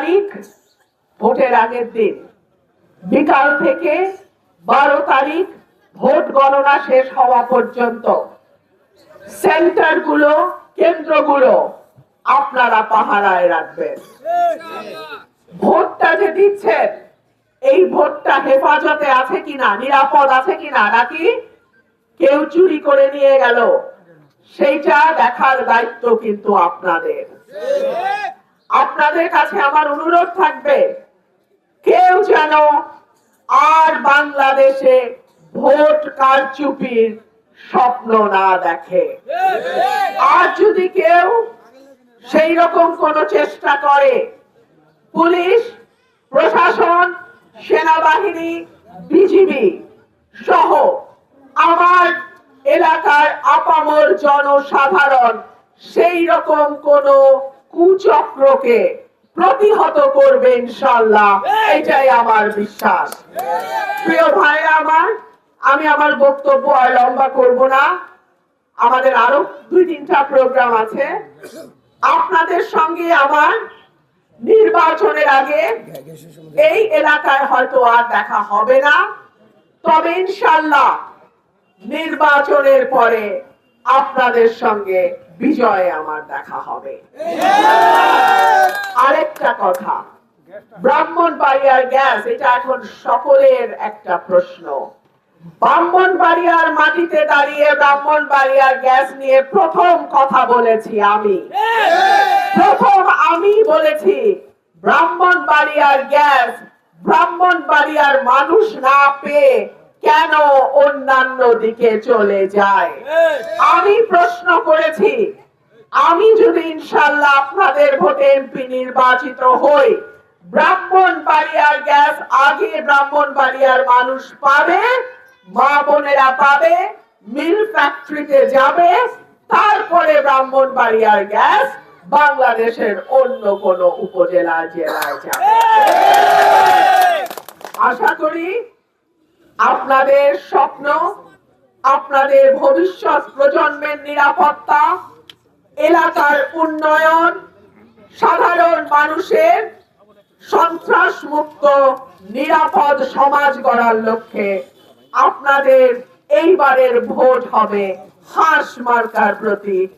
তারিখ ভোটের আগের দিন বিকাল থেকে 12 তারিখ ভোট গণনা শেষ হওয়া পর্যন্ত সেন্টারগুলো, কেন্দ্রগুলো আপনারা পাহারায় রাখবেন। ভোটটা যে দিচ্ছেন, এই ভোটটা হেফাজতে আছে কিনা, নিরাপদ আছে কিনা, নাকি কেউ চুরি করে নিয়ে গেল, সেইটা দেখার দায়িত্ব কিন্তু আপনাদের। আপনাদের কাছে আমার অনুরোধ থাকবে, কেউ যেন আর বাংলাদেশে ভোট কারচুপির স্বপ্ন না দেখে। আর যদি কেউ সেই রকম কোন চেষ্টা করে, পুলিশ প্রশাসন, সেনাবাহিনী, বিজিবি সহ আমার এলাকার আপামর জনসাধারণ সেই রকম কোন কুচক্রকে প্রতিহত করবে ইনশাআল্লাহ, এটাই আমার বিশ্বাস। প্রিয় ভাই আমার, আমি আমার বক্তব্য আর লম্বা করব না, আমাদের আরো 2-3টা প্রোগ্রাম আছে। আপনাদের সঙ্গে আমার নির্বাচনের আগে এই এলাকায় হয়তো আর দেখা হবে না, তবে ইনশাআল্লাহ নির্বাচনের পরে আপনাদের সঙ্গে বিজয়ে আমার দেখা হবে। আরেকটা কথা, ব্রাহ্মণবাড়িয়ার গ্যাস, এটা এখন সকলের একটা প্রশ্ন। ব্রাহ্মণবাড়িয়ার মাটিতে দাঁড়িয়ে ব্রাহ্মণবাড়িয়ার গ্যাস নিয়ে প্রথম কথা বলেছি আমি। প্রথম আমি বলেছি ব্রাহ্মণবাড়িয়ার গ্যাস ব্রাহ্মণবাড়িয়ার মানুষ না পেয়ে কেন অন্যান্য দিকে চলে যায়। আমি প্রশ্ন করেছি, আমি যদি ইনশাআল্লাহ আপনাদের ভোটে এমপি নির্বাচিত হই, ব্রাহ্মণবাড়িয়ার গ্যাস আগে ব্রাহ্মণবাড়িয়ার মানুষ পাবে, মা বোনেরা পাবে, মিল ফ্যাক্টরিতে যাবে, তারপরে ব্রাহ্মণবাড়িয়ার গ্যাস বাংলাদেশের অন্য কোন উপজেলা জেলায় যাবে। আশা করি আপনাদের স্বপ্ন, আপনাদের ভবিষ্যৎ প্রজন্মের নিরাপত্তা, এলাকার উন্নয়ন, সাধারণ মানুষের সন্ত্রাস মুক্ত নিরাপদ সমাজ গড়ার লক্ষ্যে আপনাদের এইবারের ভোট হবে হাঁস মার্কার প্রতীক।